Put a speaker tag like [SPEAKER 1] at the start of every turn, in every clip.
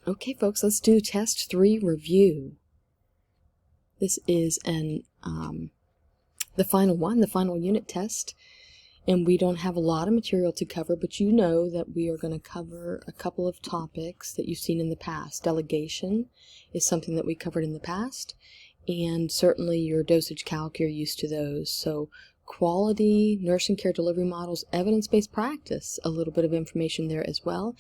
[SPEAKER 1] Okay, folks, let's do test 3 review. This is the final one, the final unit test, and we don't have a lot of material to cover, but you know that we are going to cover a couple of topics that you've seen in the past. Delegation is something that we covered in the past, and certainly your dosage calc, you're used to those. So quality, nursing care delivery models, evidence-based practice, a little bit of information there as well,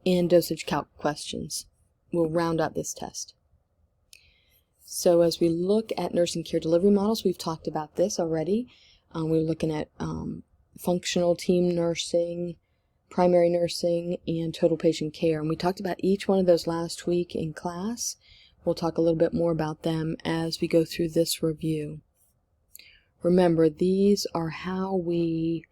[SPEAKER 1] and dosage calc questions will round out this test. So as we look at nursing care delivery models, we've talked about this already. We're looking at functional team nursing, primary nursing, and total patient care. And we talked about each one of those last week in class. We'll talk a little bit more about them as we go through this review. Remember, these are how we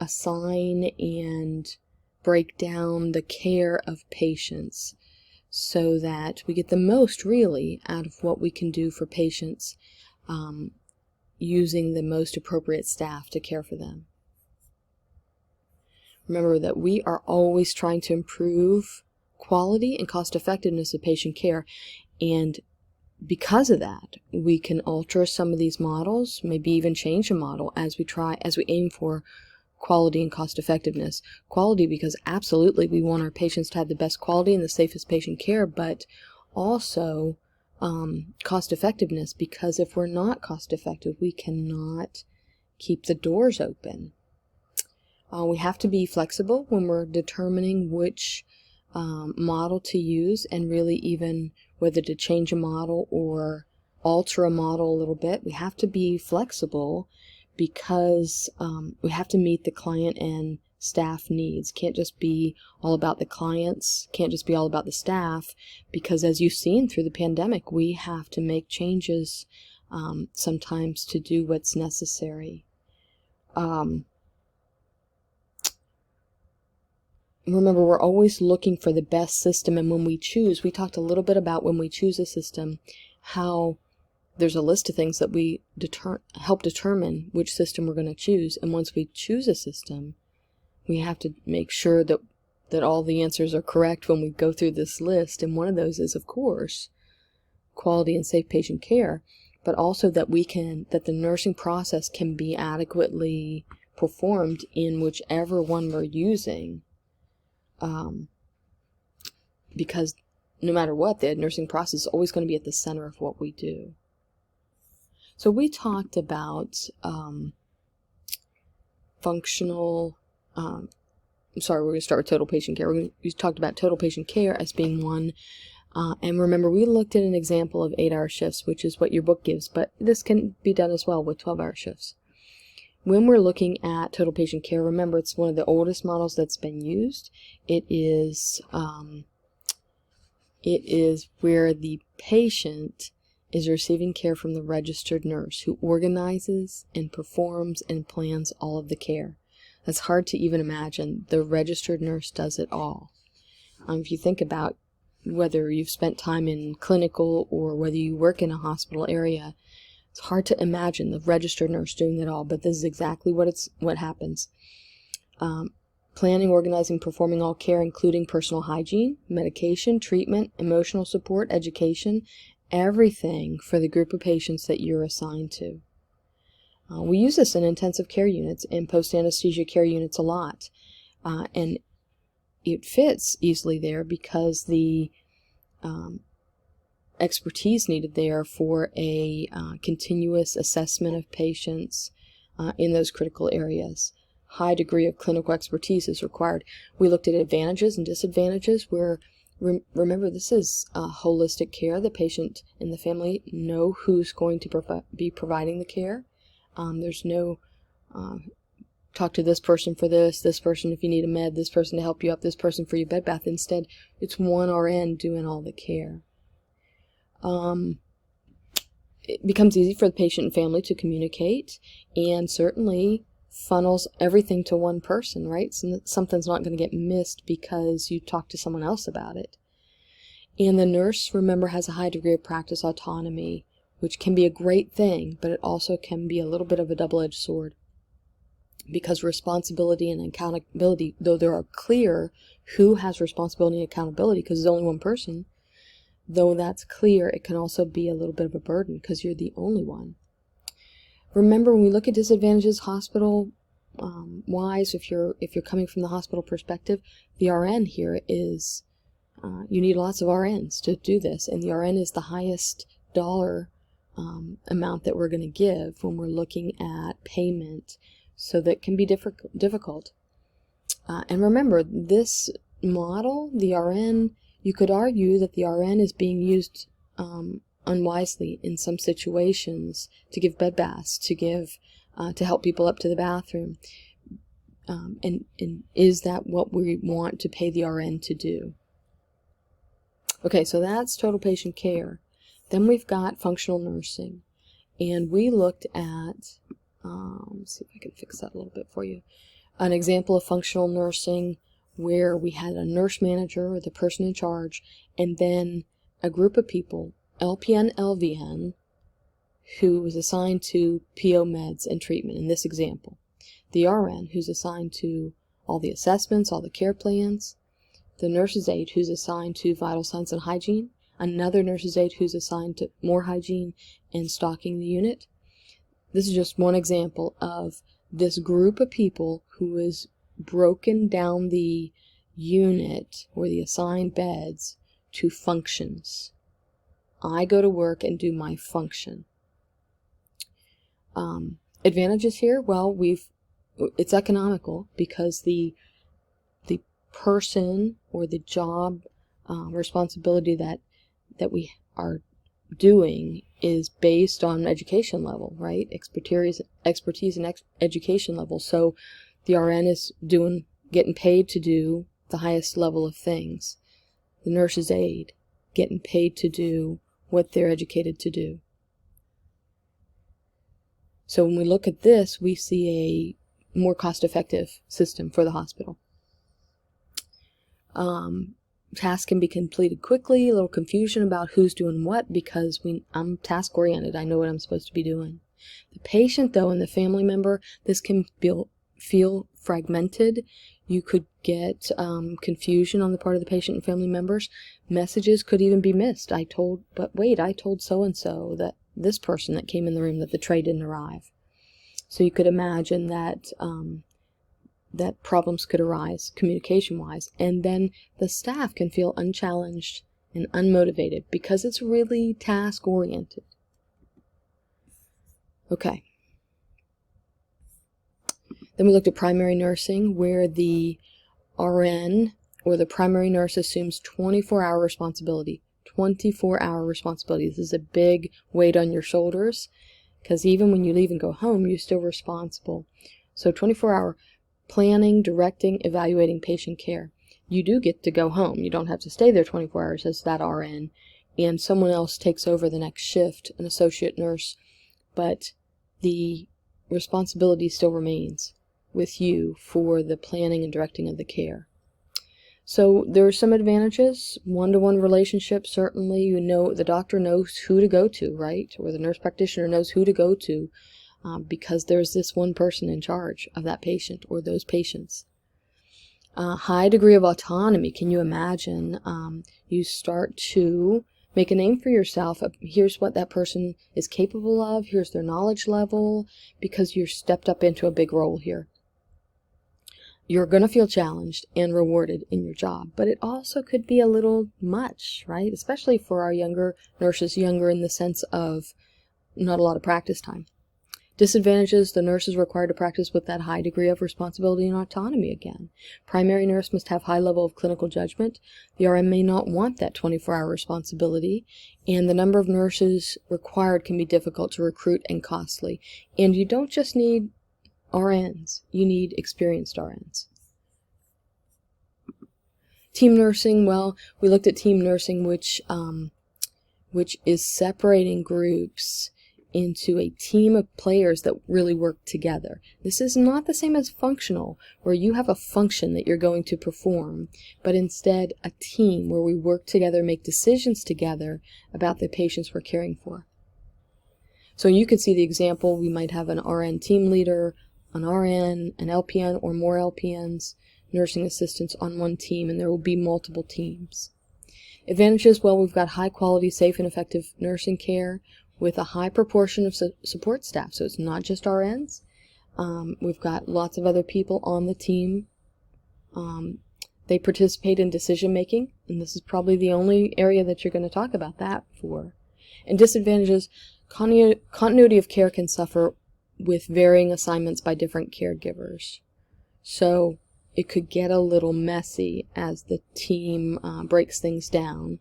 [SPEAKER 1] assign and break down the care of patients so that we get the most really out of what we can do for patients using the most appropriate staff to care for them. Remember that we are always trying to improve quality and cost effectiveness of patient care, and because of that we can alter some of these models, maybe even change a model as we aim for quality and cost effectiveness. Quality because absolutely we want our patients to have the best quality and the safest patient care, but also cost effectiveness, because if we're not cost effective we cannot keep the doors open. We have to be flexible when we're determining which model to use, and really even whether to change a model or alter a model a little bit. We have to be flexible because we have to meet the client and staff needs. Can't just be all about the clients, can't just be all about the staff, because as you've seen through the pandemic, we have to make changes sometimes to do what's necessary. Remember, we're always looking for the best system, and when we choose, we talked a little bit about when we choose a system, how there's a list of things that we help determine which system we're going to choose. And once we choose a system, we have to make sure that all the answers are correct when we go through this list. And one of those is, of course, quality and safe patient care, but also that the nursing process can be adequately performed in whichever one we're using. Because no matter what, the nursing process is always going to be at the center of what we do. So we talked about functional, we're going to start with total patient care. We talked about total patient care as being one. And remember, we looked at an example of 8-hour shifts, which is what your book gives, but this can be done as well with 12-hour shifts. When we're looking at total patient care, remember, it's one of the oldest models that's been used. It is where the patient is receiving care from the registered nurse who organizes and performs and plans all of the care. That's hard to even imagine. The registered nurse does it all. If you think about whether you've spent time in clinical or whether you work in a hospital area, it's hard to imagine the registered nurse doing it all, but this is exactly what happens. Planning, organizing, performing all care, including personal hygiene, medication, treatment, emotional support, education, everything for the group of patients that you're assigned to. We use this in intensive care units and post-anesthesia care units a lot, and it fits easily there because the expertise needed there for a continuous assessment of patients in those critical areas. High degree of clinical expertise is required. We looked at advantages and disadvantages where, remember, this is holistic care. The patient and the family know who's going to be providing the care. There's no talk to this person for this person if you need a med, this person to help you up, this person for your bed bath. Instead, it's one RN doing all the care. It becomes easy for the patient and family to communicate, and certainly funnels everything to one person, right? So something's not going to get missed because you talk to someone else about it. And the nurse, remember, has a high degree of practice autonomy, which can be a great thing, but it also can be a little bit of a double-edged sword. because responsibility and accountability, though there are clear who has responsibility and accountability because there's only one person, though that's clear, it can also be a little bit of a burden because you're the only one. Remember, when we look at disadvantages hospital wise, if you're coming from the hospital perspective, the RN here is you need lots of RNs to do this, and the RN is the highest dollar amount that we're going to give when we're looking at payment, so that can be difficult. And remember, this model, the RN, you could argue that the RN is being used unwisely in some situations to give bed baths, to help people up to the bathroom. And is that what we want to pay the RN to do? Okay, so that's total patient care. Then we've got functional nursing. And we looked at, let's see if I can fix that a little bit for you. An example of functional nursing where we had a nurse manager, or the person in charge, and then a group of people, LPN, LVN, who was assigned to PO meds and treatment in this example. The RN, who's assigned to all the assessments, all the care plans. The nurse's aide, who's assigned to vital signs and hygiene. Another nurse's aide who's assigned to more hygiene and stocking the unit. This is just one example of this group of people who is broken down the unit or the assigned beds to functions. I go to work and do my function. Advantages here, well, it's economical because the person or the job responsibility that we are doing is based on education level, right? Expertise and education level. So the RN is getting paid to do the highest level of things. The nurse's aide getting paid to do what they're educated to do. So when we look at this, we see a more cost-effective system for the hospital. Tasks can be completed quickly, a little confusion about who's doing what because I'm task-oriented. I know what I'm supposed to be doing. The patient, though, and the family member, this can feel fragmented. You could get confusion on the part of the patient and family members. Messages could even be missed. I told so-and-so that this person that came in the room that the tray didn't arrive. So you could imagine that that problems could arise communication-wise, and then the staff can feel unchallenged and unmotivated because it's really task-oriented. Okay. Then we looked at primary nursing, where the RN or the primary nurse assumes 24-hour responsibility. 24-hour responsibility. This is a big weight on your shoulders because even when you leave and go home, you're still responsible. So 24-hour planning, directing, evaluating patient care. You do get to go home. You don't have to stay there 24 hours as that RN, and someone else takes over the next shift, an associate nurse, but the responsibility still remains with you for the planning and directing of the care. So there are some advantages. One-to-one relationship, certainly. You know, the doctor knows who to go to, right? Or the nurse practitioner knows who to go to because there's this one person in charge of that patient or those patients. High degree of autonomy. Can you imagine? You start to make a name for yourself. Here's what that person is capable of. Here's their knowledge level, because you're stepped up into a big role here. You're going to feel challenged and rewarded in your job, but it also could be a little much, right? Especially for our younger nurses, younger in the sense of not a lot of practice time. Disadvantages, the nurse is required to practice with that high degree of responsibility and autonomy again. Primary nurse must have high level of clinical judgment. The RN may not want that 24-hour responsibility, and the number of nurses required can be difficult to recruit and costly. And you don't just need RNs, you need experienced RNs. Team nursing, well, we looked at team nursing, which is separating groups into a team of players that really work together. This is not the same as functional, where you have a function that you're going to perform, but instead a team where we work together, make decisions together about the patients we're caring for. So you can see the example. We might have an RN team leader, an RN, an LPN, or more LPNs, nursing assistants on one team, and there will be multiple teams. Advantages, well, we've got high quality, safe, and effective nursing care with a high proportion of support staff, so it's not just RNs. We've got lots of other people on the team. They participate in decision making, and this is probably the only area that you're going to talk about that for. And disadvantages, continuity of care can suffer with varying assignments by different caregivers. So it could get a little messy as the team breaks things down.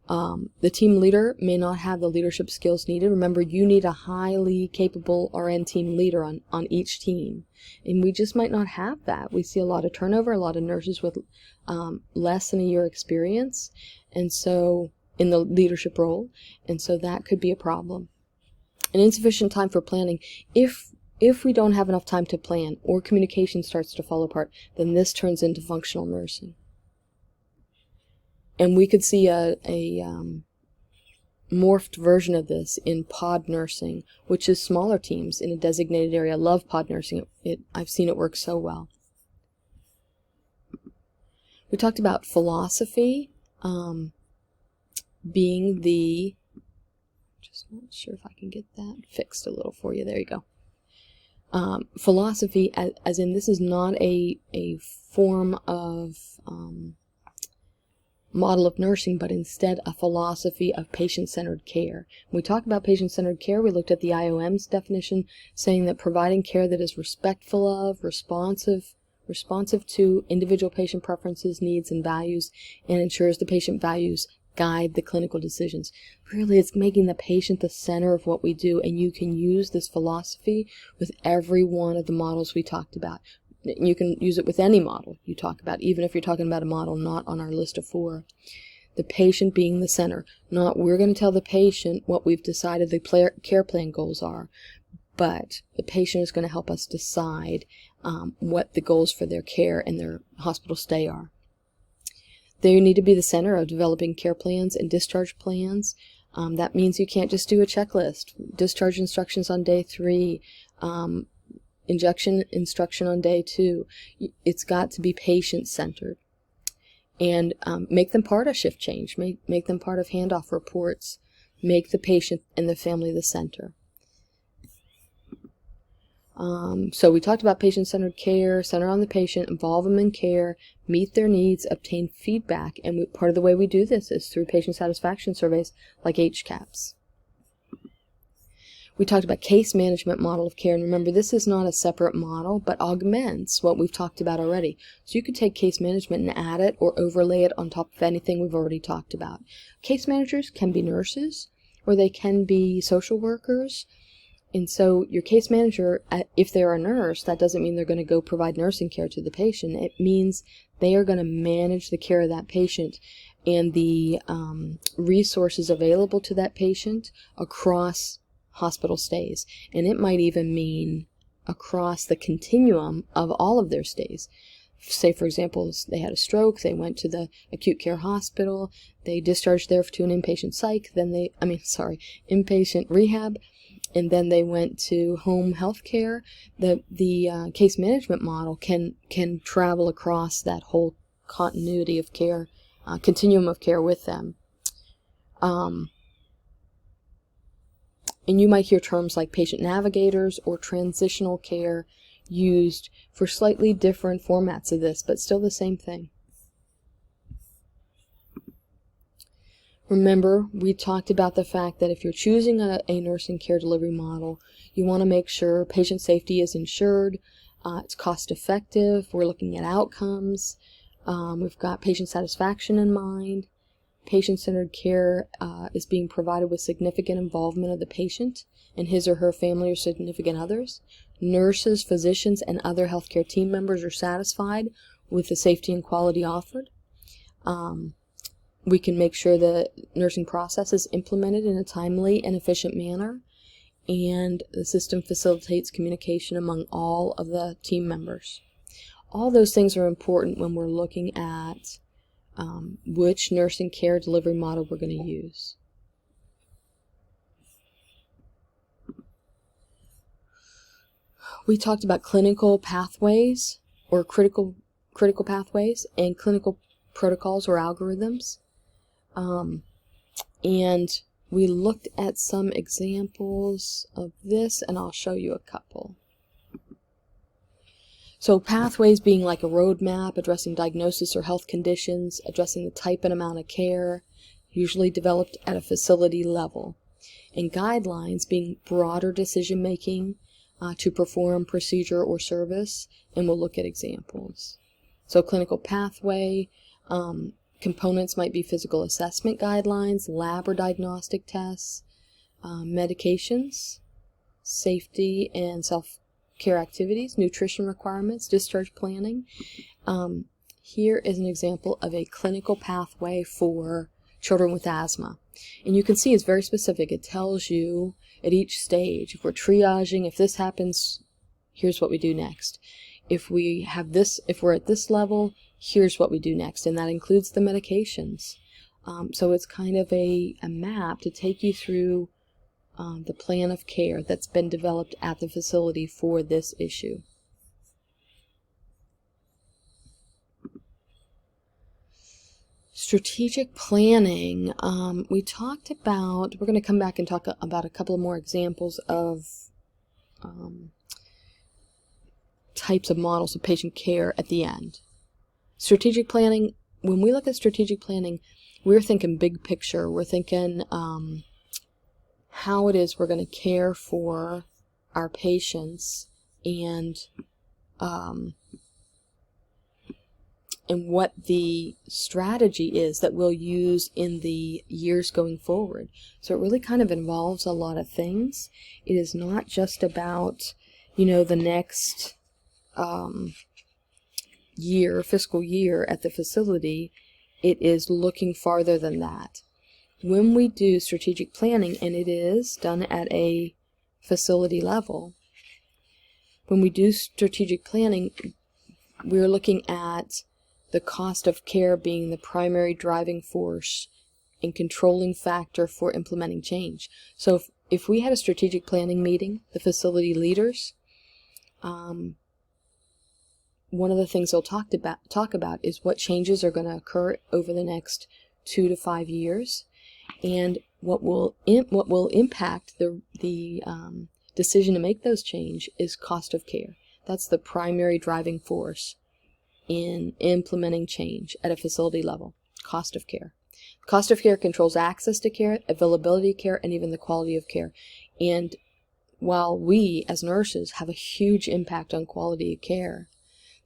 [SPEAKER 1] The team leader may not have the leadership skills needed. Remember, you need a highly capable RN team leader on each team, and we just might not have that. We see a lot of turnover, a lot of nurses with less than a year experience, and so in the leadership role, and so that could be a problem. And insufficient time for planning. If we don't have enough time to plan, or communication starts to fall apart, then this turns into functional nursing. And we could see a morphed version of this in pod nursing, which is smaller teams in a designated area. I love pod nursing. I've seen it work so well. We talked about philosophy being the, just not sure if I can get that fixed a little for you. There you go. Philosophy, as in this is not a form of model of nursing, but instead a philosophy of patient-centered care. When we talk about patient-centered care, we looked at the IOM's definition, saying that providing care that is respectful of, responsive to individual patient preferences, needs, and values, and ensures the patient values guide the clinical decisions. Really, it's making the patient the center of what we do, and you can use this philosophy with every one of the models we talked about. You can use it with any model you talk about, even if you're talking about a model not on our list of 4. The patient being the center. Not we're going to tell the patient what we've decided the care plan goals are, but the patient is going to help us decide what the goals for their care and their hospital stay are. They need to be the center of developing care plans and discharge plans. That means you can't just do a checklist. Discharge instructions on day 3, injection instruction on day 2. It's got to be patient-centered. And make them part of shift change. Make them part of handoff reports. Make the patient and the family the center. So we talked about patient-centered care, center on the patient, involve them in care, meet their needs, obtain feedback, and part of the way we do this is through patient satisfaction surveys like HCAHPS. We talked about case management model of care, and remember, this is not a separate model, but augments what we've talked about already. So you could take case management and add it or overlay it on top of anything we've already talked about. Case managers can be nurses, or they can be social workers. And so your case manager, if they're a nurse, that doesn't mean they're going to go provide nursing care to the patient. It means they are going to manage the care of that patient and the resources available to that patient across hospital stays. And it might even mean across the continuum of all of their stays. Say, for example, they had a stroke, they went to the acute care hospital, they discharged there to an inpatient psych, inpatient rehab, and then they went to home health care. The case management model can travel across that whole continuity of care, continuum of care with them. And you might hear terms like patient navigators or transitional care used for slightly different formats of this, but still the same thing. Remember, we talked about the fact that if you're choosing a nursing care delivery model, you want to make sure patient safety is ensured, it's cost effective, we're looking at outcomes, we've got patient satisfaction in mind, patient-centered care is being provided with significant involvement of the patient and his or her family or significant others. Nurses, physicians, and other healthcare team members are satisfied with the safety and quality offered. We can make sure the nursing process is implemented in a timely and efficient manner, and the system facilitates communication among all of the team members. All those things are important when we're looking at which nursing care delivery model we're going to use. We talked about clinical pathways or critical pathways and clinical protocols or algorithms. And we looked at some examples of this, and I'll show you a couple. So pathways being like a roadmap addressing diagnosis or health conditions, addressing the type and amount of care, usually developed at a facility level. And guidelines being broader decision making to perform procedure or service, and we'll look at examples. So clinical pathway, components might be physical assessment guidelines, lab or diagnostic tests, medications, safety and self-care activities, nutrition requirements, discharge planning. Here is an example of a clinical pathway for children with asthma. And you can see it's very specific. It tells you at each stage, if we're triaging, if this happens, here's what we do next. If we have this, if we're at this level, here's what we do next. And that includes the medications. So it's kind of a map to take you through the plan of care that's been developed at the facility for this issue. Strategic planning, we talked about, we're going to come back and talk about a couple more examples of types of models of patient care at the end. Strategic planning, when we look at strategic planning, we're thinking big picture. We're thinking how it is we're going to care for our patients and what the strategy is that we'll use in the years going forward. So it really kind of involves a lot of things. It is not just about, the next fiscal year at the facility. It is looking farther than that. When we do strategic planning, and it is done at a facility level, when we do strategic planning, we're looking at the cost of care being the primary driving force and controlling factor for implementing change. So if we had a strategic planning meeting, the facility leaders, one of the things they'll talk about is what changes are going to occur over the next 2 to 5 years, and what will impact the decision to make those change is cost of care. That's the primary driving force in implementing change at a facility level. Cost of care. Cost of care controls access to care, availability of care, and even the quality of care. And while we as nurses have a huge impact on quality of care,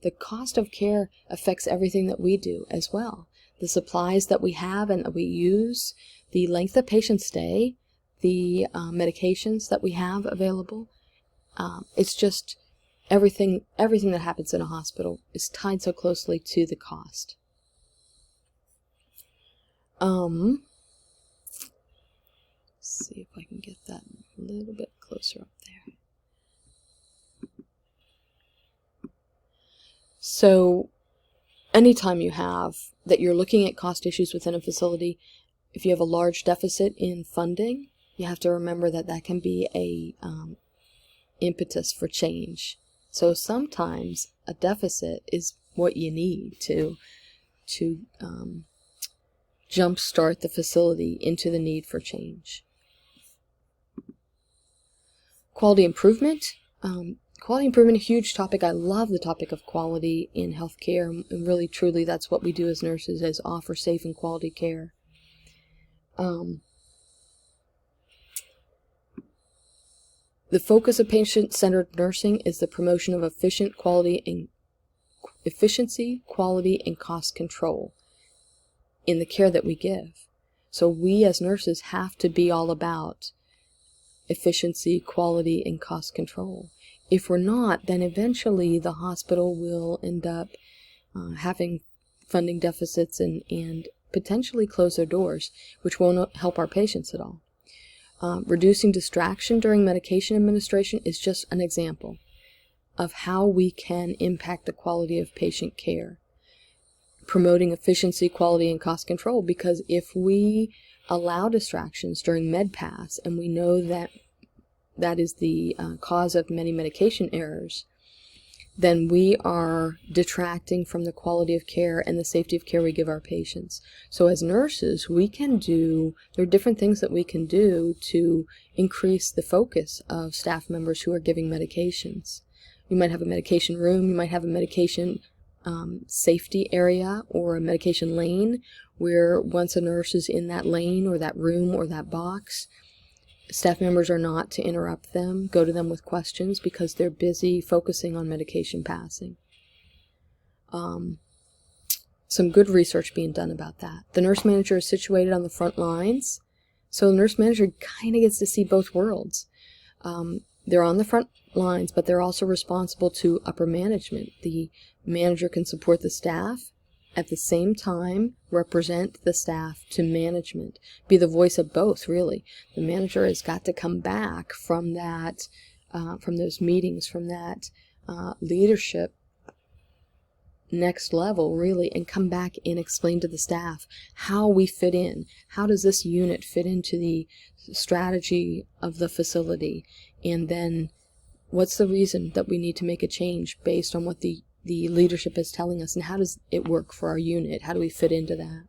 [SPEAKER 1] the cost of care affects everything that we do as well. The supplies that we have and that we use, the length of patient stay, the medications that we have available. It's just everything that happens in a hospital is tied so closely to the cost. Let's see if I can get that a little bit closer up there. So anytime you have that you're looking at cost issues within a facility, if you have a large deficit in funding, you have to remember that that can be a impetus for change. So sometimes a deficit is what you need to jumpstart the facility into the need for change. Quality improvement. Quality improvement, a huge topic. I love the topic of quality in healthcare, and really, truly, that's what we do as nurses, is offer safe and quality care. The focus of patient-centered nursing is the promotion of efficiency, quality, and cost control in the care that we give. So we as nurses have to be all about efficiency, quality, and cost control. If we're not, then eventually the hospital will end up having funding deficits and potentially close their doors, which won't help our patients at all. Reducing distraction during medication administration is just an example of how we can impact the quality of patient care. Promoting efficiency, quality, and cost control, because if we allow distractions during med pass, and we know that that is the cause of many medication errors, then we are detracting from the quality of care and the safety of care we give our patients. So as nurses, there are different things that we can do to increase the focus of staff members who are giving medications. You might have a medication room, you might have a medication safety area or a medication lane, where once a nurse is in that lane or that room or that box, staff members are not to interrupt them, go to them with questions, because they're busy focusing on medication passing. Some good research being done about that. The nurse manager is situated on the front lines, so the nurse manager kind of gets to see both worlds. They're on the front lines, but they're also responsible to upper management. The manager can support the staff, at the same time represent the staff to management, be the voice of both, really. The manager has got to come back from that, from those meetings, from that leadership next level, really, and come back and explain to the staff how we fit in. How does this unit fit into the strategy of the facility? And then what's the reason that we need to make a change based on what the leadership is telling us, and how does it work for our unit? How do we fit into that?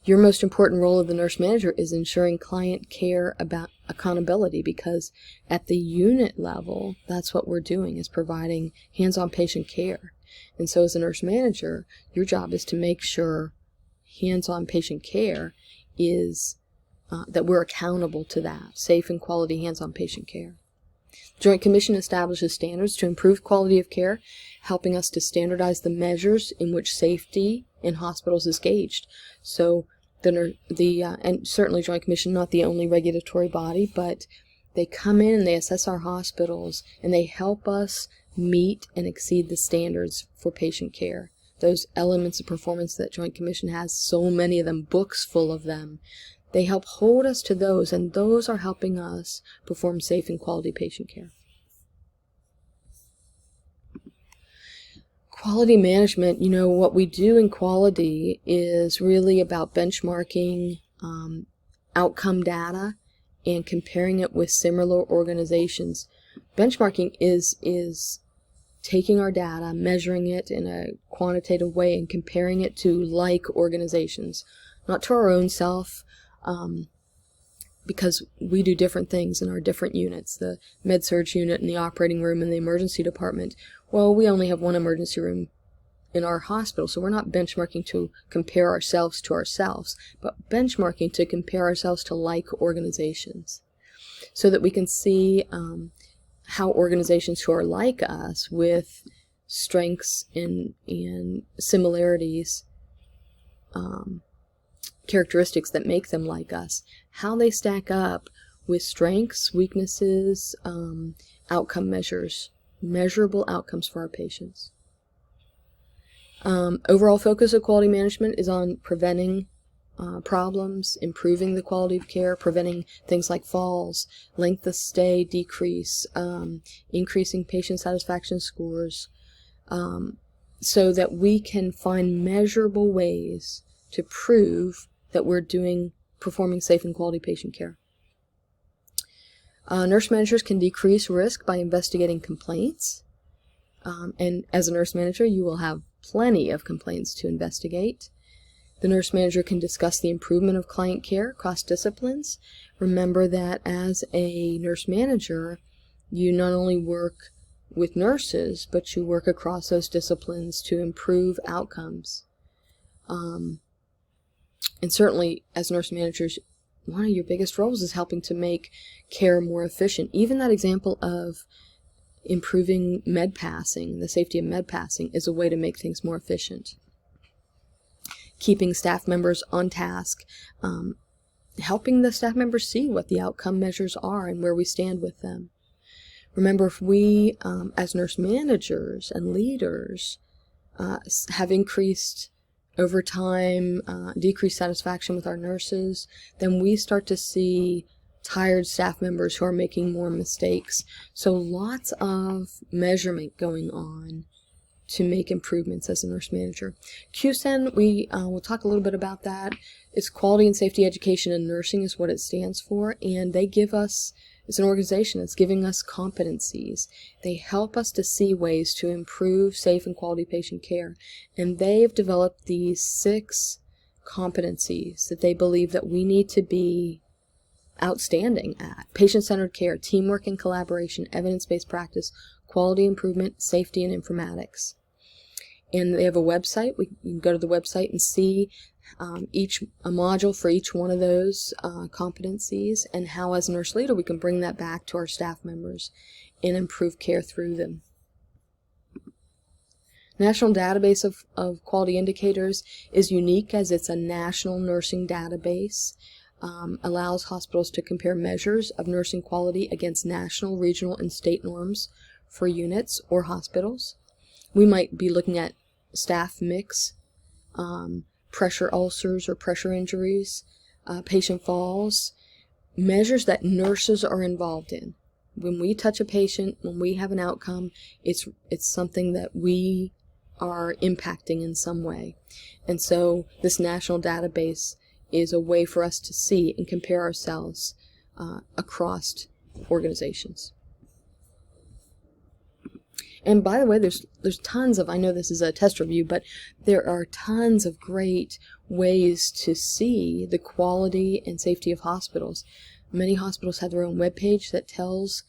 [SPEAKER 1] Your most important role of the nurse manager is ensuring client care about accountability, because at the unit level, that's what we're doing, is providing hands-on patient care. And so as a nurse manager, your job is to make sure hands-on patient care is, that we're accountable to that, safe and quality hands-on patient care. Joint Commission establishes standards to improve quality of care, helping us to standardize the measures in which safety in hospitals is gauged. So and certainly Joint Commission, not the only regulatory body, but they come in and they assess our hospitals and they help us meet and exceed the standards for patient care. Those elements of performance that Joint Commission has, so many of them, books full of them. They help hold us to those, and those are helping us perform safe and quality patient care. Quality management, what we do in quality is really about benchmarking outcome data and comparing it with similar organizations. Benchmarking is taking our data, measuring it in a quantitative way, and comparing it to like organizations, not to our own self, because we do different things in our different units, the med-surg unit and the operating room and the emergency department. Well, we only have one emergency room in our hospital, so we're not benchmarking to compare ourselves to ourselves, but benchmarking to compare ourselves to like organizations, so that we can see how organizations who are like us, with strengths and similarities, characteristics that make them like us, how they stack up with strengths, weaknesses, outcome measures, measurable outcomes for our patients. Overall focus of quality management is on preventing problems, improving the quality of care, preventing things like falls, length of stay decrease, increasing patient satisfaction scores, so that we can find measurable ways to prove that we're performing safe and quality patient care. Nurse managers can decrease risk by investigating complaints, and as a nurse manager, you will have plenty of complaints to investigate. The nurse manager can discuss the improvement of client care across disciplines. Remember that as a nurse manager, you not only work with nurses, but you work across those disciplines to improve outcomes. And certainly, as nurse managers, one of your biggest roles is helping to make care more efficient. Even that example of improving med passing, the safety of med passing, is a way to make things more efficient. Keeping staff members on task, helping the staff members see what the outcome measures are and where we stand with them. Remember, if we, as nurse managers and leaders, have increased over time, decreased satisfaction with our nurses, then we start to see tired staff members who are making more mistakes. So lots of measurement going on to make improvements as a nurse manager. QSEN, we'll talk a little bit about that. It's Quality and Safety Education in Nursing is what it stands for, and they give us It's an organization that's giving us competencies. They help us to see ways to improve safe and quality patient care. And they've developed these 6 competencies that they believe that we need to be outstanding at: patient-centered care, teamwork and collaboration, evidence-based practice, quality improvement, safety, and informatics. And they have a website. You can go to the website and see a module for each one of those competencies, and how as a nurse leader we can bring that back to our staff members and improve care through them. National Database of Quality Indicators is unique as it's a national nursing database. Allows hospitals to compare measures of nursing quality against national, regional, and state norms for units or hospitals. We might be looking at staff mix, pressure ulcers or pressure injuries, patient falls, measures that nurses are involved in. When we touch a patient, when we have an outcome, it's something that we are impacting in some way. And so this national database is a way for us to see and compare ourselves across organizations. And by the way, there's tons of, I know this is a test review, but there are tons of great ways to see the quality and safety of hospitals. Many hospitals have their own webpage that tells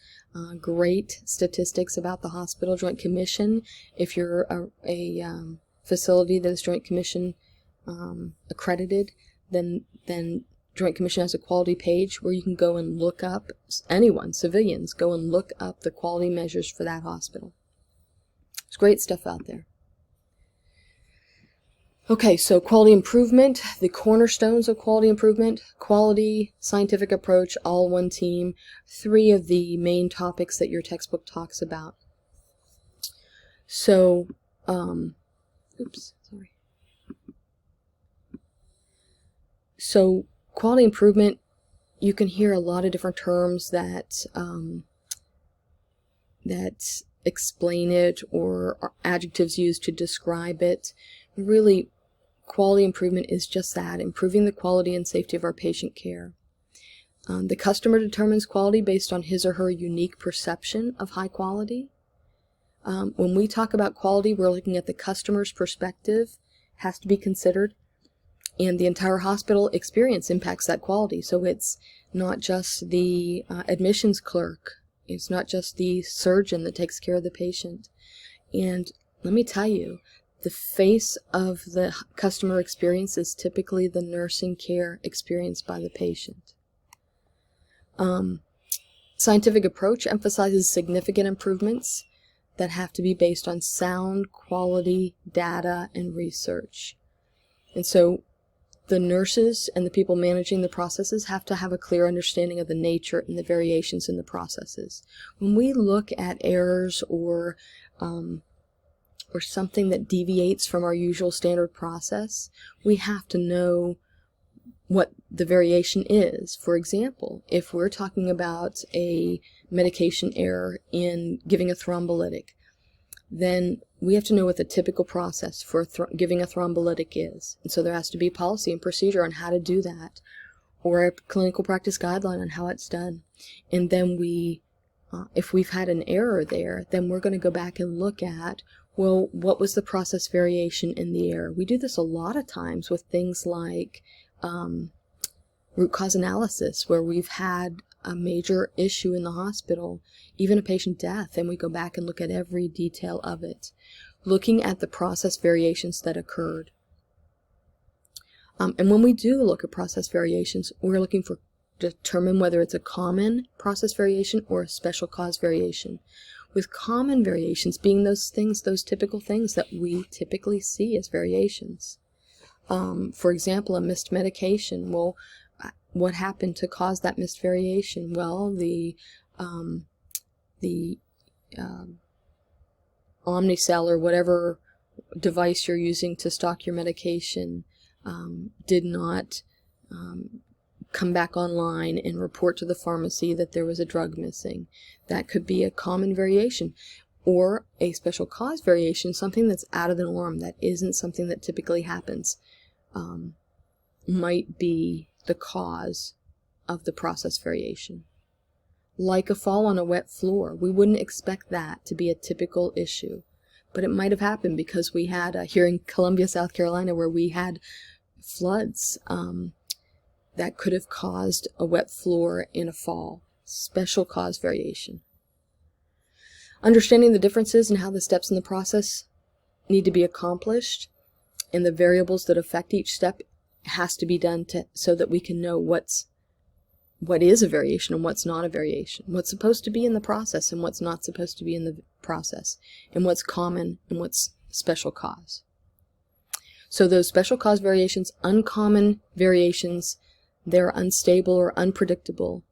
[SPEAKER 1] great statistics about the hospital. Joint Commission, if you're a facility that is Joint Commission accredited, then Joint Commission has a quality page where you can go and look up, civilians, go and look up the quality measures for that hospital. There's great stuff out there. Okay, so quality improvement, the cornerstones of quality improvement: quality, scientific approach, all one team, 3 of the main topics that your textbook talks about. So, So quality improvement, you can hear a lot of different terms that explain it, or are adjectives used to describe it. Really, quality improvement is just that: improving the quality and safety of our patient care. The customer determines quality based on his or her unique perception of high quality. When we talk about quality, we're looking at the customer's perspective, has to be considered, and the entire hospital experience impacts that quality. So it's not just the admissions clerk, it's not just the surgeon that takes care of the patient. And let me tell you, the face of the customer experience is typically the nursing care experienced by the patient. Scientific approach emphasizes significant improvements that have to be based on sound quality data and research. And so the nurses and the people managing the processes have to have a clear understanding of the nature and the variations in the processes. When we look at errors or something that deviates from our usual standard process, we have to know what the variation is. For example, if we're talking about a medication error in giving a thrombolytic, then we have to know what the typical process for giving a thrombolytic is. And so there has to be policy and procedure on how to do that, or a clinical practice guideline on how it's done. And then if we've had an error there, then we're going to go back and look at, well, what was the process variation in the error? We do this a lot of times with things like root cause analysis, where we've had a major issue in the hospital, even a patient death, and we go back and look at every detail of it, looking at the process variations that occurred. And when we do look at process variations, we're looking to determine whether it's a common process variation or a special cause variation, with common variations being those typical things that we typically see as variations. For example, a missed medication. Well, what happened to cause that missed variation? Well, the Omnicell or whatever device you're using to stock your medication did not come back online and report to the pharmacy that there was a drug missing. That could be a common variation. Or a special cause variation, something that's out of the norm, that isn't something that typically happens, might be the cause of the process variation. like a fall on a wet floor. We wouldn't expect that to be a typical issue, but it might have happened because we had, here in Columbia, South Carolina, where we had floods that could have caused a wet floor in a fall. Special cause variation. Understanding the differences and how the steps in the process need to be accomplished and the variables that affect each step has to be done so that we can know what is a variation and what's not a variation, what's supposed to be in the process and what's not supposed to be in the process, and what's common and what's special cause. So those special cause variations, uncommon variations, they're unstable or unpredictable.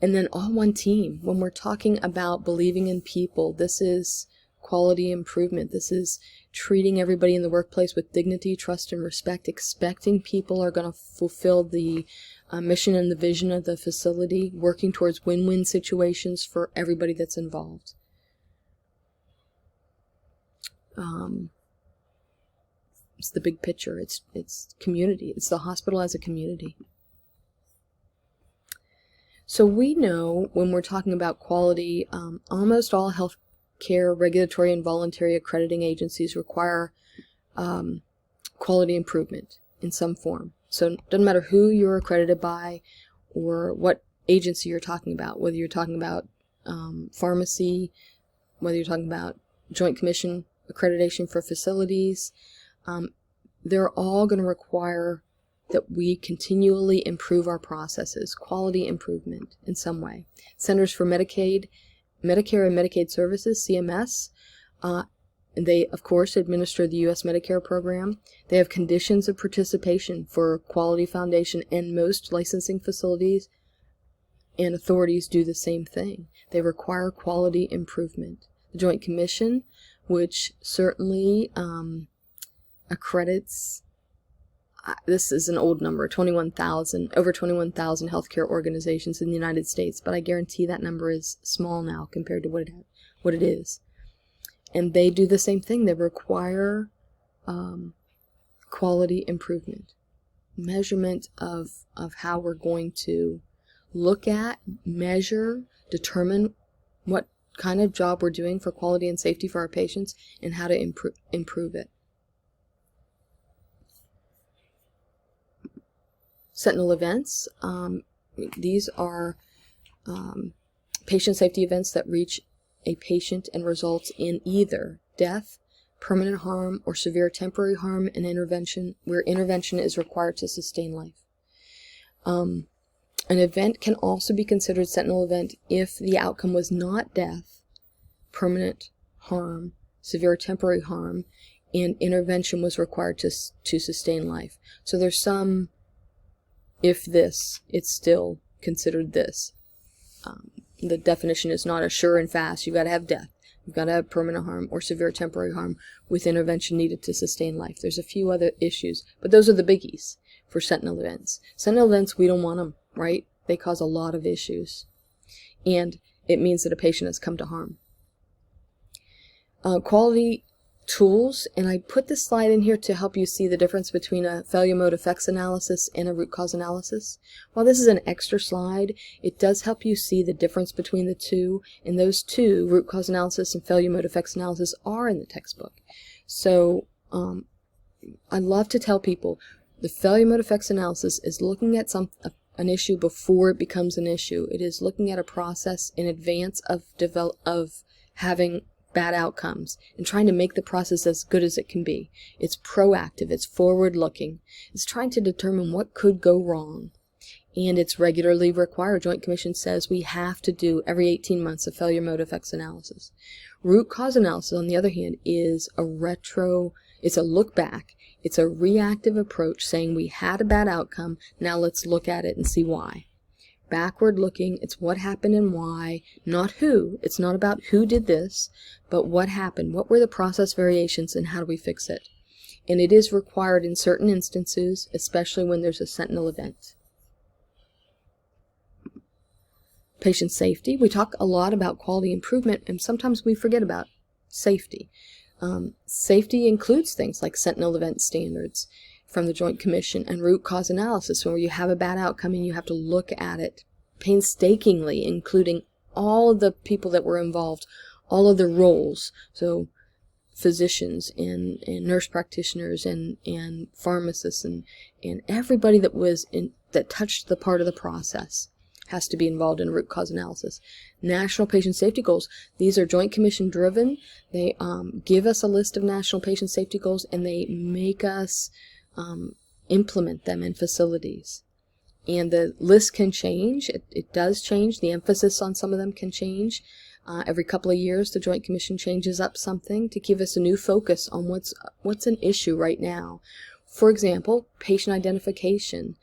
[SPEAKER 1] And then all one team. When we're talking about believing in people, this is quality improvement. This is treating everybody in the workplace with dignity, trust, and respect, expecting people are going to fulfill the mission and the vision of the facility, working towards win-win situations for everybody that's involved. It's the big picture. It's community. It's the hospital as a community. So we know when we're talking about quality, almost all healthcare regulatory and voluntary accrediting agencies require quality improvement in some form. So it doesn't matter who you're accredited by or what agency you're talking about, whether you're talking about pharmacy, whether you're talking about Joint Commission accreditation for facilities, they're all going to require that we continually improve our processes, quality improvement in some way. Centers for Medicare and Medicaid Services, CMS, they, of course, administer the U.S. Medicare program. They have conditions of participation for Quality Foundation, and most licensing facilities and authorities do the same thing. They require quality improvement. The Joint Commission, which certainly accredits, this is an old number, over 21,000 healthcare organizations in the United States, but I guarantee that number is small now compared to what it is. And they do the same thing. They require quality improvement, measurement of how we're going to look at, measure, determine what kind of job we're doing for quality and safety for our patients and how to improve it. Sentinel events, these are patient safety events that reach a patient and results in either death, permanent harm, or severe temporary harm, and intervention, where intervention is required to sustain life. An event can also be considered sentinel event if the outcome was not death, permanent harm, severe temporary harm, and intervention was required to sustain life. So there's some, if this, it's still considered this. The definition is not a sure and fast. You've got to have death. You've got to have permanent harm or severe temporary harm with intervention needed to sustain life. There's a few other issues, but those are the biggies for sentinel events. Sentinel events, we don't want them, right? They cause a lot of issues, and it means that a patient has come to harm. Quality tools, and I put this slide in here to help you see the difference between a failure mode effects analysis and a root cause analysis. While this is an extra slide, it does help you see the difference between the two, and those two, root cause analysis and failure mode effects analysis, are in the textbook. So I love to tell people the failure mode effects analysis is looking at an issue before it becomes an issue. It is looking at a process in advance of having bad outcomes and trying to make the process as good as it can be. It's proactive, it's forward-looking, it's trying to determine what could go wrong, and it's regularly required. Joint Commission says we have to do every 18 months a failure mode effects analysis. Root cause analysis, on the other hand, is it's a look back. It's a reactive approach saying we had a bad outcome, now let's look at it and see why. Backward looking, it's what happened and why, not who. It's not about who did this, but what happened. What were the process variations and how do we fix it? And it is required in certain instances, especially when there's a sentinel event. Patient safety. We talk a lot about quality improvement, and sometimes we forget about safety. Safety includes things like sentinel event standards. from the Joint Commission, and root cause analysis, where you have a bad outcome and you have to look at it painstakingly, including all of the people that were involved, all of the roles, so physicians and nurse practitioners and pharmacists and everybody that was that touched the part of the process has to be involved in root cause analysis. National patient safety goals. These are Joint Commission driven. They give us a list of national patient safety goals, and they make us implement them in facilities. And the list can change. It does change. The emphasis on some of them can change. Every couple of years, the Joint Commission changes up something to give us a new focus on what's an issue right now. For example, patient identification,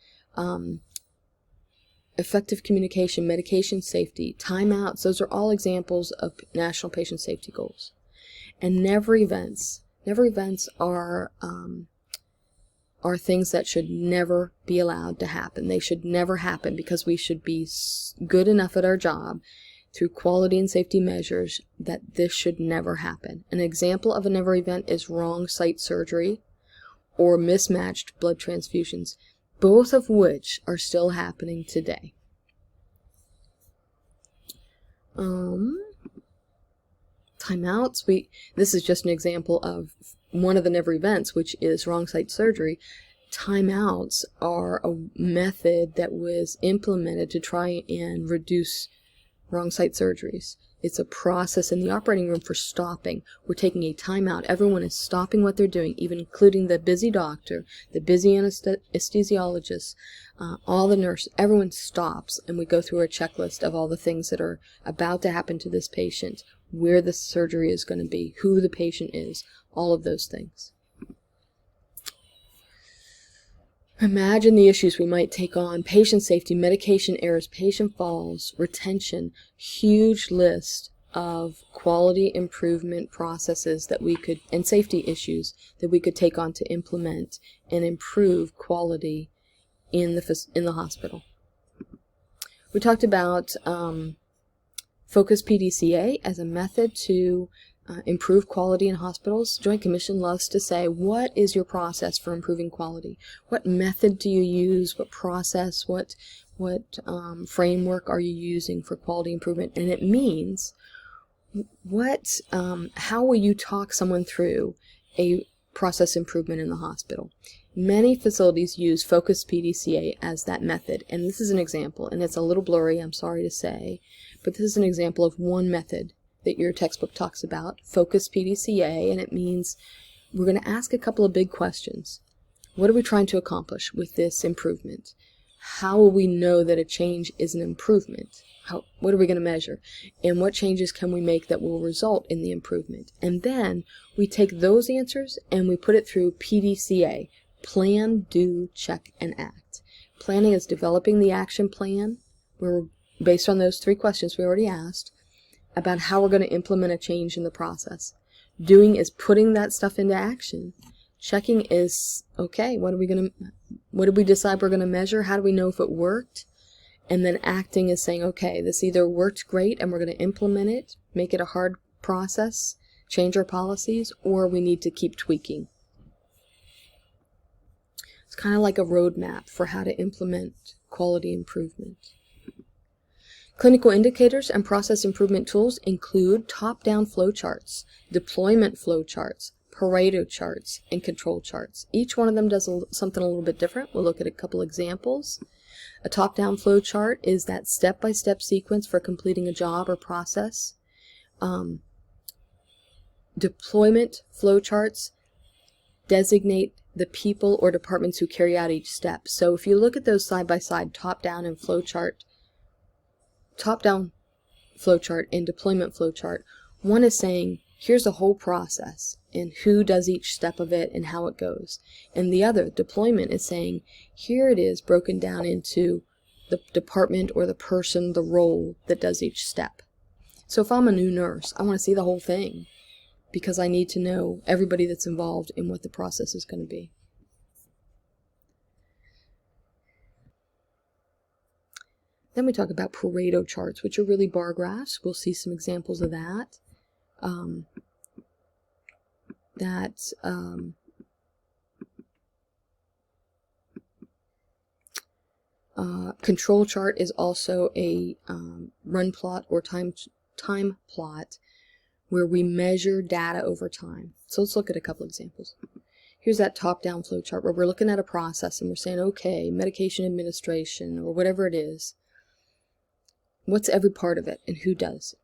[SPEAKER 1] effective communication, medication safety, timeouts. Those are all examples of national patient safety goals. And never events. Never events are things that should never be allowed to happen. They should never happen because we should be good enough at our job through quality and safety measures that this should never happen. An example of a never event is wrong site surgery or mismatched blood transfusions, both of which are still happening today. Timeouts. This is just an example of one of the never events, which is wrong site surgery. Timeouts are a method that was implemented to try and reduce wrong site surgeries. It's a process in the operating room for stopping. We're taking a timeout. Everyone is stopping what they're doing, even including the busy doctor, the busy anesthesiologist, all the nurse. Everyone stops, and we go through a checklist of all the things that are about to happen to this patient, where the surgery is going to be, who the patient is, all of those things. Imagine the issues we might take on: patient safety, medication errors, patient falls, retention, huge list of quality improvement processes that we could, and safety issues that we could take on to implement and improve quality in the hospital. We talked about Focus PDCA as a method to improve quality in hospitals. Joint Commission loves to say, what is your process for improving quality? What method do you use? What process? What framework are you using for quality improvement? And it means how will you talk someone through a process improvement in the hospital? Many facilities use Focus PDCA as that method, and this is an example, and it's a little blurry, I'm sorry to say, but this is an example of one method that your textbook talks about, Focus PDCA, and it means we're going to ask a couple of big questions. What are we trying to accomplish with this improvement? How will we know that a change is an improvement? What are we going to measure? And what changes can we make that will result in the improvement? And then we take those answers and we put it through PDCA, Plan, Do, Check, and Act. Planning is developing the action plan, where based on those three questions we already asked, about how we're going to implement a change in the process. Doing is putting that stuff into action. Checking is, okay, what did we decide we're going to measure? How do we know if it worked? And then acting is saying, okay, this either worked great and we're going to implement it, make it a hard process, change our policies, or we need to keep tweaking. It's kind of like a roadmap for how to implement quality improvement. Clinical indicators and process improvement tools include top-down flowcharts, deployment flowcharts, Pareto charts, and control charts. Each one of them does something a little bit different. We'll look at a couple examples. A top-down flowchart is that step-by-step sequence for completing a job or process. Deployment flowcharts designate the people or departments who carry out each step. So if you look at those side by side, top-down and top-down flowchart and deployment flowchart, one is saying, here's the whole process and who does each step of it and how it goes. And the other, deployment, is saying, here it is broken down into the department or the person, the role that does each step. So if I'm a new nurse, I want to see the whole thing because I need to know everybody that's involved in what the process is going to be. Then we talk about Pareto charts, which are really bar graphs. We'll see some examples of that. control chart is also a run plot or time plot where we measure data over time. So let's look at a couple examples. Here's that top-down flow chart where we're looking at a process and we're saying, okay, medication administration or whatever it is, what's every part of it and who does?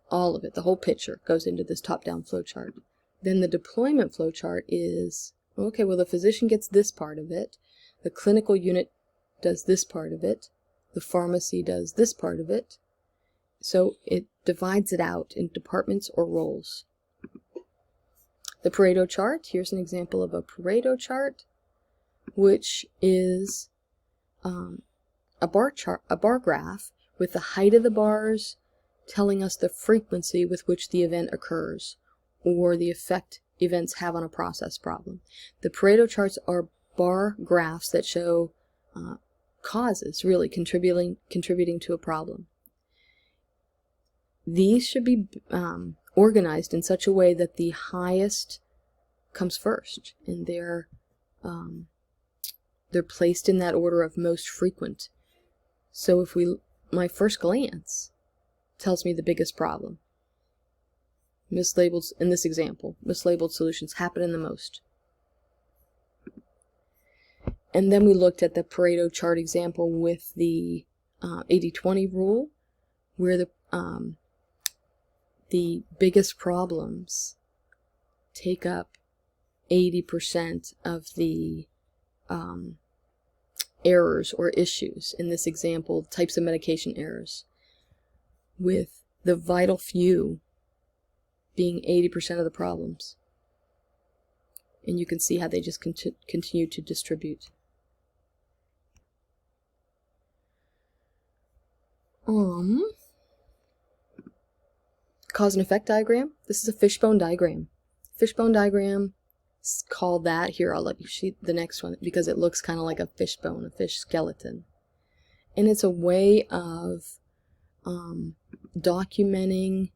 [SPEAKER 1] All of it, the whole picture goes into this top-down flow chart. Then the deployment flow chart is, okay, well the physician gets this part of it, the clinical unit does this part of it, the pharmacy does this part of it. So it divides it out in departments or roles. The Pareto chart, here's an example of a Pareto chart, which is a bar graph with the height of the bars telling us the frequency with which the event occurs or the effect events have on a process problem. The Pareto charts are bar graphs that show causes really contributing to a problem. These should be organized in such a way that the highest comes first, and they're placed in that order of most frequent. So if my first glance tells me the biggest problem. Mislabeled, in this example, mislabeled solutions happen in the most. And then we looked at the Pareto chart example with the 80-20 rule, where the biggest problems take up 80% of the errors or issues. In this example, types of medication errors, with the vital few being 80% of the problems. And you can see how they just continue to distribute. Cause and effect diagram. This is a fishbone diagram. Fishbone diagram is called that. Here, I'll let you see the next one because it looks kind of like a fishbone, a fish skeleton. And it's a way of documenting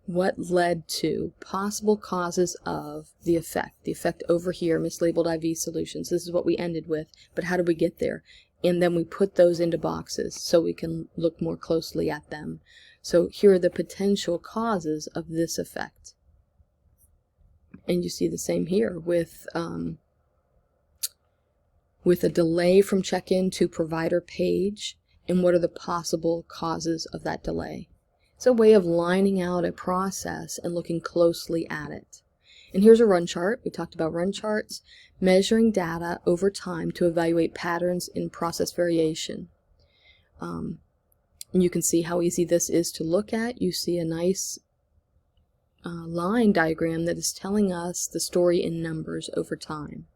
[SPEAKER 1] what led to possible causes of the effect over here, mislabeled IV solutions. This is what we ended with, but how did we get there? And then we put those into boxes so we can look more closely at them. So here are the potential causes of this effect. And you see the same here with a delay from check-in to provider page, and what are the possible causes of that delay. It's a way of lining out a process and looking closely at it. And here's a run chart. We talked about run charts, measuring data over time to evaluate patterns in process variation. And you can see how easy this is to look at. You see a nice line diagram that is telling us the story in numbers over time.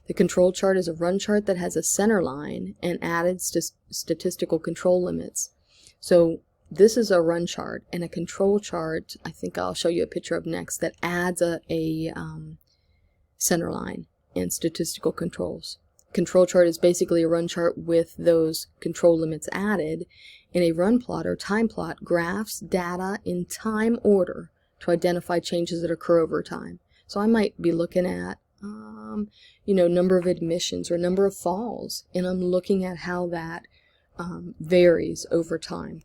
[SPEAKER 1] The control chart is a run chart that has a center line and added statistical control limits. So this is a run chart, and a control chart, I think I'll show you a picture of next, that adds a center line and statistical controls. Control chart is basically a run chart with those control limits added, and a run plot or time plot graphs data in time order to identify changes that occur over time. So I might be looking at number of admissions or number of falls, and I'm looking at how that varies over time.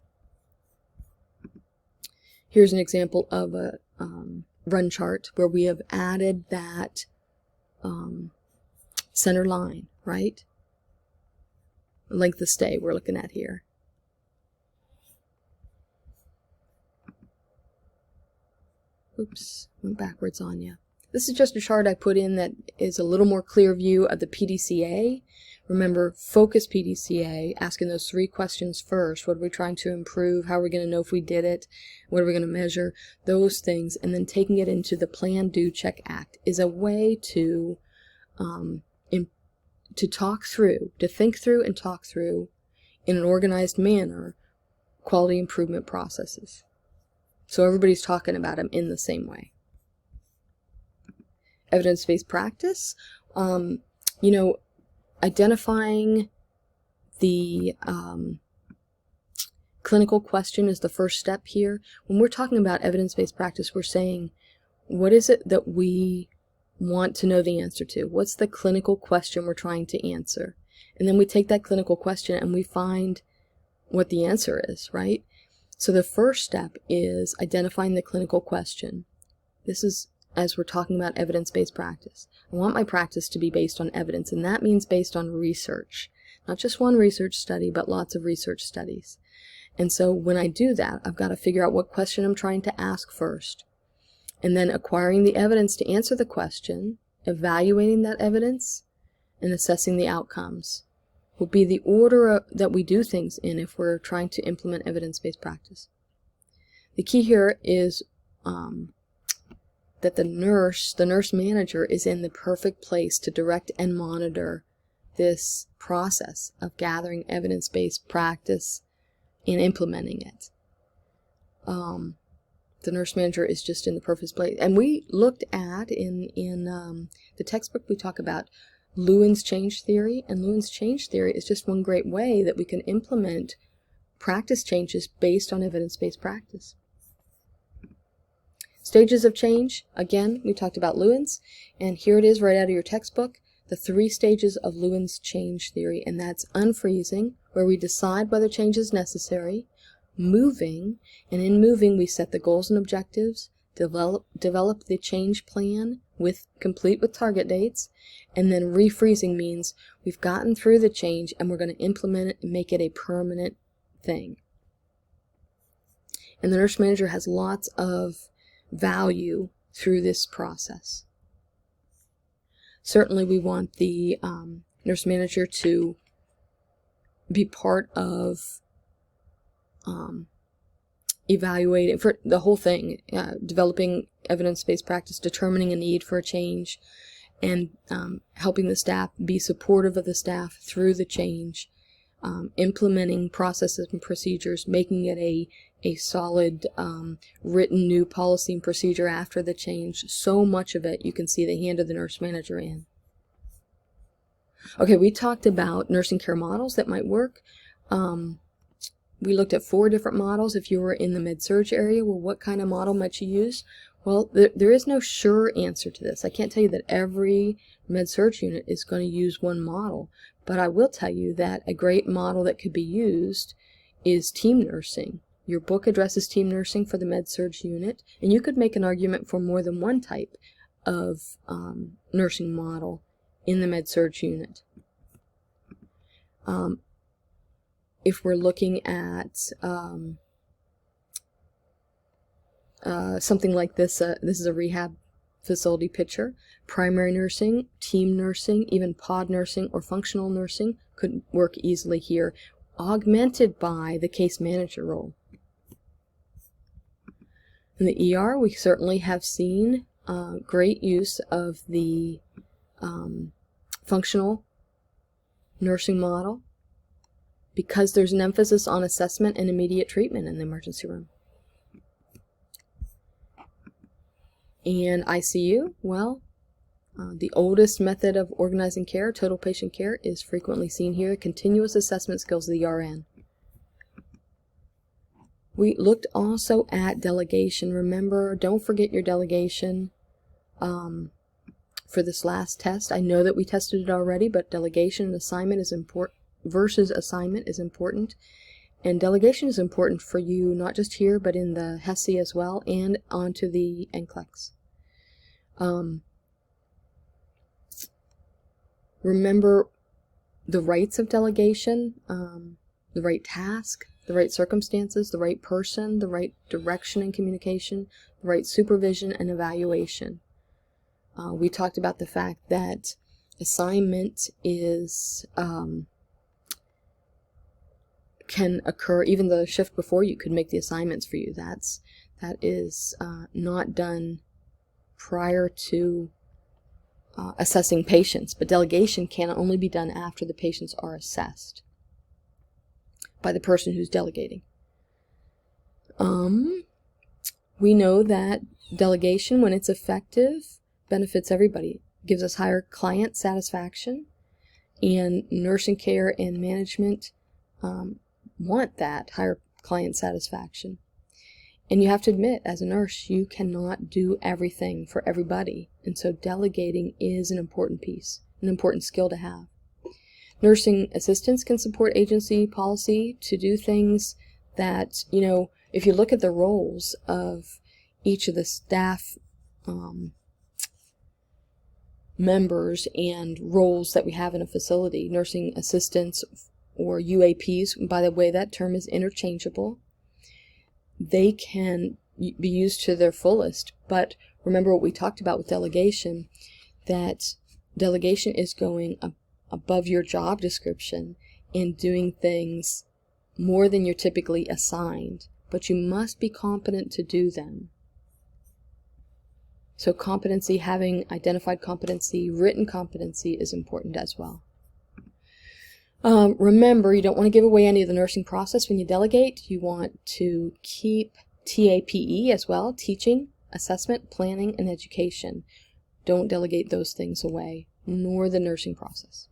[SPEAKER 1] Here's an example of a run chart where we have added that center line, right? Length of stay we're looking at here. Oops, went backwards on you. This is just a chart I put in that is a little more clear view of the PDCA. Remember, focus PDCA, asking those 3 questions first. What are we trying to improve? How are we going to know if we did it? What are we going to measure? Those things, and then taking it into the Plan, Do, Check, Act is a way to talk through, to think through and talk through in an organized manner quality improvement processes. So everybody's talking about them in the same way. Evidence-based practice, identifying the clinical question is the first step here. When we're talking about evidence-based practice, we're saying, what is it that we want to know the answer to? What's the clinical question we're trying to answer? And then we take that clinical question and we find what the answer is, right? So the first step is identifying the clinical question. This is as we're talking about evidence-based practice. I want my practice to be based on evidence, and that means based on research. Not just one research study, but lots of research studies. And so when I do that, I've got to figure out what question I'm trying to ask first. And then acquiring the evidence to answer the question, evaluating that evidence, and assessing the outcomes will be the order that we do things in if we're trying to implement evidence-based practice. The key here is that the nurse manager, is in the perfect place to direct and monitor this process of gathering evidence-based practice and implementing it. The nurse manager is just in the perfect place. And we looked at, in the textbook, we talk about Lewin's change theory, and Lewin's change theory is just one great way that we can implement practice changes based on evidence-based practice. Stages of change, again, we talked about Lewin's, and here it is right out of your textbook, the 3 stages of Lewin's change theory, and that's unfreezing, where we decide whether change is necessary, moving, and in moving we set the goals and objectives, develop the change plan complete with target dates, and then refreezing means we've gotten through the change and we're going to implement it and make it a permanent thing. And the nurse manager has lots of value through this process. Certainly we want the nurse manager to be part of evaluating for the whole thing, developing evidence-based practice, determining a need for a change, and helping the staff, be supportive of the staff through the change, implementing processes and procedures, making it a solid written new policy and procedure after the change. So much of it you can see the hand of the nurse manager in. Okay, we talked about nursing care models that might work. We looked at 4 different models. If you were in the med-surg area, well, what kind of model might you use? Well, there is no sure answer to this. I can't tell you that every med-surg unit is going to use one model, but I will tell you that a great model that could be used is team nursing. Your book addresses team nursing for the med-surg unit, and you could make an argument for more than one type of nursing model in the med-surg unit. If we're looking at something like this, this is a rehab facility picture. Primary nursing, team nursing, even pod nursing or functional nursing could work easily here, augmented by the case manager role. In the ER, we certainly have seen great use of the functional nursing model, because there's an emphasis on assessment and immediate treatment in the emergency room. And ICU, well, the oldest method of organizing care, total patient care, is frequently seen here. Continuous assessment skills of the RN. We looked also at delegation. Remember, don't forget your delegation for this last test. I know that we tested it already, but delegation and assignment is important. Versus assignment is important, and delegation is important for you not just here but in the HESI as well, and onto the NCLEX. Remember the rights of delegation, the right task, the right circumstances, the right person, the right direction and communication, the right supervision and evaluation. We talked about the fact that assignment is can occur even the shift before you could make the assignments for you. That is not done prior to assessing patients, but delegation can only be done after the patients are assessed by the person who's delegating. We know that delegation, when it's effective, benefits everybody, gives us higher client satisfaction, and nursing care and management want that higher client satisfaction. And you have to admit, as a nurse, you cannot do everything for everybody, and so delegating is an important piece, an important skill to have. Nursing assistants can support agency policy to do things that, if you look at the roles of each of the staff members and roles that we have in a facility, nursing assistants or UAPs, by the way, that term is interchangeable, they can be used to their fullest. But remember what we talked about with delegation, that delegation is going above your job description and doing things more than you're typically assigned, but you must be competent to do them. So competency, having identified competency, written competency is important as well. Remember, you don't want to give away any of the nursing process when you delegate. You want to keep TAPE as well, teaching, assessment, planning, and education. Don't delegate those things away, nor the nursing process.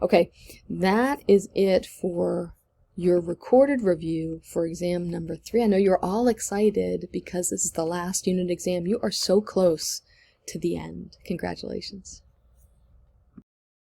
[SPEAKER 1] Okay, that is it for your recorded review for exam number 3. I know you're all excited because this is the last unit exam. You are so close to the end. Congratulations.